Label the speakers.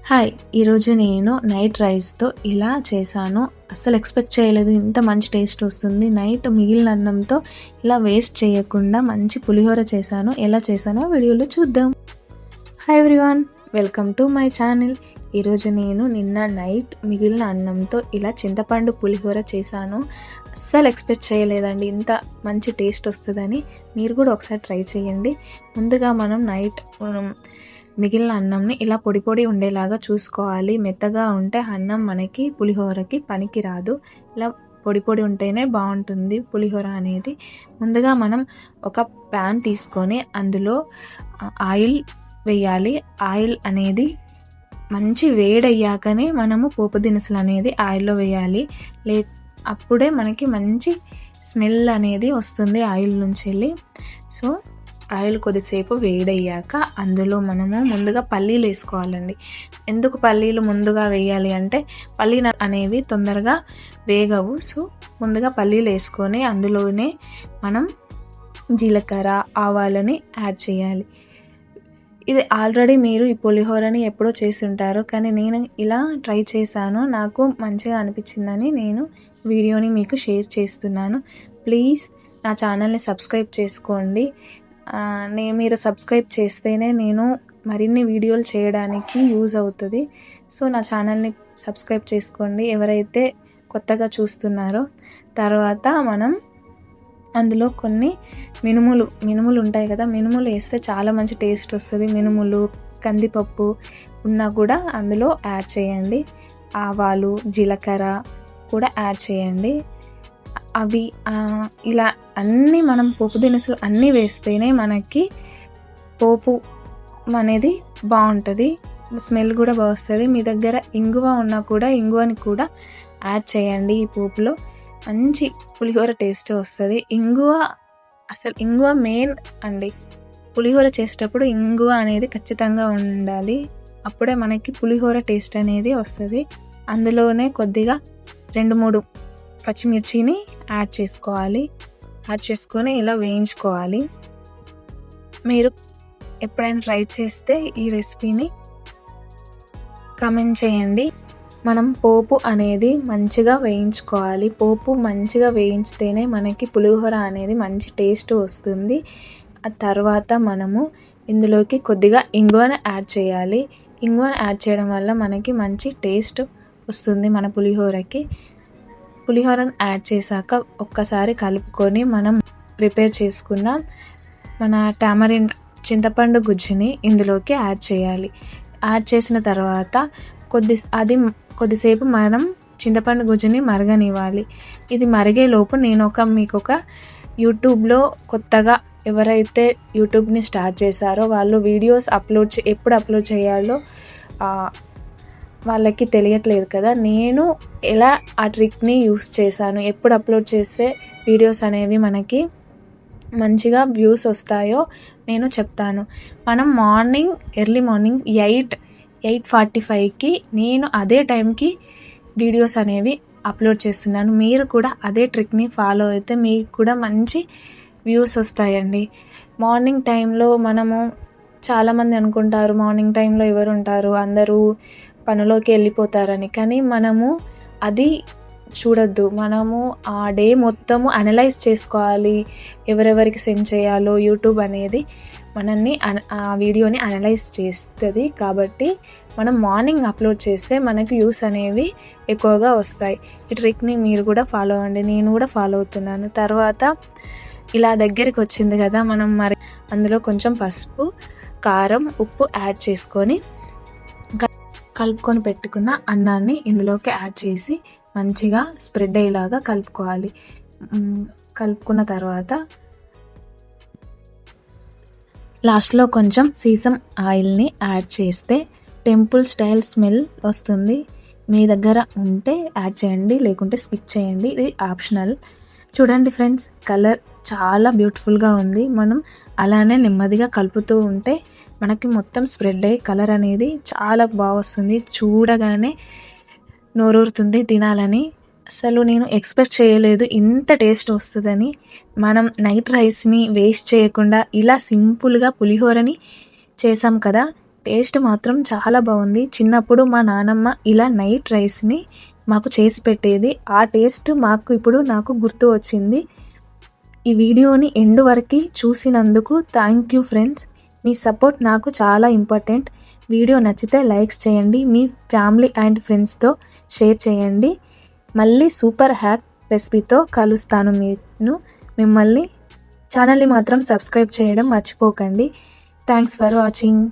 Speaker 1: Hi! ఈరోజు నేను night రైస్‌తో ఇలా చేశాను. అస్సలు ఎక్స్‌పెక్ట్ చేయలేదు ఇంత మంచి టేస్ట్ వస్తుంది. నైట్ మిగిలిన అన్నంతో ఇలా వేస్ట్ చేయకుండా మంచి పులిహోర చేశాను. ఎలా చేశానో వీడియోలో చూద్దాం. Hi everyone! Welcome to my channel. ఈరోజు నేను నిన్న నైట్ మిగిలిన అన్నంతో ఇలా చింతపండు పులిహోర చేశాను. అస్సలు ఎక్స్‌పెక్ట్ చేయలేదండి ఇంత మంచి టేస్ట్ వస్తుందని. మీరు కూడా ఒకసారి ట్రై చేయండి. ముందుగా మనం నైట్ మిగిలిన అన్నంని ఇలా పొడి పొడి ఉండేలాగా చూసుకోవాలి. మెత్తగా ఉంటే అన్నం మనకి పులిహోరకి పనికి రాదు. ఇలా పొడి పొడి ఉంటేనే బాగుంటుంది పులిహోర అనేది. ముందుగా మనం ఒక ప్యాన్ తీసుకొని అందులో ఆయిల్ వేయాలి. ఆయిల్ అనేది మంచి వేడయ్యాకనే మనము పోపు దినుసులు అనేది ఆయిల్లో వేయాలి. అప్పుడే మనకి మంచి స్మెల్ అనేది వస్తుంది ఆయిల్ నుంచి వెళ్ళి. సో ఆయిల్ కొద్దిసేపు వేడయ్యాక అందులో మనము ముందుగా పల్లీలు వేసుకోవాలండి. ఎందుకు పల్లీలు ముందుగా వేయాలి అంటే పల్లీలు అనేవి తొందరగా వేగవు. సో ముందుగా పల్లీలు వేసుకొని అందులోనే మనం జీలకర్ర ఆవాలని యాడ్ చేయాలి. ఇది ఆల్రెడీ మీరు ఈ పులిహోరని ఎప్పుడో చేసి ఉంటారు, కానీ నేను ఇలా ట్రై చేశాను. నాకు మంచిగా అనిపించిందని నేను వీడియోని మీకు షేర్ చేస్తున్నాను. ప్లీజ్ నా ఛానల్ని సబ్స్క్రైబ్ చేసుకోండి. మీరు సబ్స్క్రైబ్ చేస్తేనే నేను మరిన్ని వీడియోలు చేయడానికి యూజ్ అవుతుంది. సో నా ఛానల్ని సబ్స్క్రైబ్ చేసుకోండి ఎవరైతే కొత్తగా తర్వాత మనం అందులో కొన్ని మినుములు ఉంటాయి కదా, మినుములు వేస్తే చాలా మంచి టేస్ట్ వస్తుంది. మినుములు, కందిపప్పు ఉన్నా కూడా అందులో యాడ్ చేయండి. ఆవాలు, జీలకర్ర కూడా యాడ్ చేయండి. అవి ఇలా అన్నీ మనం పోపు దినుసులు అన్నీ వేస్తేనే మనకి పోపు అనేది బాగుంటుంది, స్మెల్ కూడా బాగుస్తుంది. మీ దగ్గర ఇంగువ ఉన్నా కూడా ఇంగువని కూడా యాడ్ చేయండి. ఈ పోపులో మంచి పులిహోర టేస్ట్ వస్తుంది. ఇంగువ మెయిన్ అండి. పులిహోర చేసేటప్పుడు ఇంగువ అనేది ఖచ్చితంగా ఉండాలి. అప్పుడే మనకి పులిహోర టేస్ట్ అనేది వస్తుంది. అందులోనే కొద్దిగా 2-3 పచ్చిమిర్చిని యాడ్ చేసుకొని ఇలా వేయించుకోవాలి. మీరు ఎప్పుడైనా ట్రై చేస్తే ఈ రెసిపీని కామెంట్ చేయండి. మనం పోపు అనేది మంచిగా వేయించుకోవాలి. పోపు మంచిగా వేయించితేనే మనకి పులిహోర అనేది మంచి టేస్ట్ వస్తుంది. ఆ తర్వాత మనము ఇందులోకి కొద్దిగా ఇంగువను యాడ్ చేయాలి. ఇంగువను యాడ్ చేయడం వల్ల మనకి మంచి టేస్ట్ వస్తుంది మన పులిహోరకి. పులిహోరను యాడ్ చేశాక ఒక్కసారి కలుపుకొని మనం ప్రిపేర్ చేసుకున్న మన టామరిన్ చింతపండు గుజ్జుని ఇందులోకి యాడ్ చేయాలి. యాడ్ చేసిన తర్వాత కొద్దిసేపు మనం చింతపండు గుజ్జుని మరగనివ్వాలి. ఇది మరిగేలోపు నేను మీకు ఒక యూట్యూబ్లో కొత్తగా ఎవరైతే యూట్యూబ్ని స్టార్ట్ చేశారో వాళ్ళు వీడియోస్ ఎప్పుడు అప్లోడ్ చేయాలో వాళ్ళకి తెలియట్లేదు కదా. నేను ఎలా ఆ ట్రిక్ని యూస్ చేశాను, ఎప్పుడు అప్లోడ్ చేస్తే వీడియోస్ అనేవి మనకి మంచిగా వ్యూస్ వస్తాయో నేను చెప్తాను. మనం ఎర్లీ మార్నింగ్ 8:45కి నేను అదే టైంకి వీడియోస్ అనేవి అప్లోడ్ చేస్తున్నాను. మీరు కూడా అదే ట్రిక్ని ఫాలో అయితే మీకు కూడా మంచి వ్యూస్ వస్తాయండి. మార్నింగ్ టైంలో మనము చాలామంది అనుకుంటారు మార్నింగ్ టైంలో ఎవరు ఉంటారు, అందరూ పనిలోకి వెళ్ళిపోతారని. కానీ మనము అది చూడొద్దు. మనము ఆ డే మొత్తము అనలైజ్ చేసుకోవాలి. ఎవరెవరికి సెండ్ చేయాలో యూట్యూబ్ అనేది ఆ వీడియోని అనలైజ్ చేస్తుంది. కాబట్టి మనం మార్నింగ్ అప్లోడ్ చేస్తే మనకి వ్యూస్ అనేవి ఎక్కువగా వస్తాయి. ఈ ట్రిక్ని మీరు కూడా ఫాలో అవ్వండి. నేను కూడా ఫాలో అవుతున్నాను. తర్వాత ఇలా దగ్గరికి వచ్చింది కదా, మనం మరి అందులో కొంచెం పసుపు, కారం, ఉప్పు యాడ్ చేసుకొని కలుపుకొని పెట్టుకున్న అన్నాన్ని ఇందులోకి యాడ్ చేసి మంచిగా స్ప్రెడ్ అయ్యేలాగా కలుపుకోవాలి. కలుపుకున్న తర్వాత లాస్ట్లో కొంచెం సీసం ఆయిల్ని యాడ్ చేస్తే టెంపుల్ స్టైల్ స్మెల్ వస్తుంది. మీ దగ్గర ఉంటే యాడ్ చేయండి, లేకుంటే స్కిప్ చేయండి. ఇది ఆప్షనల్. చూడండి ఫ్రెండ్స్, కలర్ చాలా బ్యూటిఫుల్గా ఉంది. మనం అలానే నెమ్మదిగా కలుపుతూ ఉంటే మనకి మొత్తం స్ప్రెడ్ అయ్యి కలర్ అనేది చాలా బాగా వస్తుంది. చూడగానే నోరూరుతుంది తినాలని. అసలు నేను ఎక్స్పెక్ట్ చేయలేదు ఇంత టేస్ట్ వస్తుందని. మనం నైట్ రైస్ని వేస్ట్ చేయకుండా ఇలా సింపుల్గా పులిహోరని చేసాం కదా. టేస్ట్ మాత్రం చాలా బాగుంది. చిన్నప్పుడు మా నానమ్మ ఇలా నైట్ రైస్ని మాకు చేసి పెట్టేది. ఆ టేస్ట్ నాకు గుర్తు వచ్చింది. ఈ వీడియోని ఎండ్ వరకు చూసినందుకు thank you friends. Me support నాకు చాలా ఇంపార్టెంట్. వీడియో నచ్చితే లైక్స్ చేయండి, మీ ఫ్యామిలీ అండ్ ఫ్రెండ్స్తో షేర్ చేయండి. మళ్ళీ సూపర్ హ్యాక్ రెసిపీతో కలుస్తాను. మిమ్మల్ని ఛానల్ని మాత్రం సబ్స్క్రైబ్ చేయడం మర్చిపోకండి. Thanks for watching.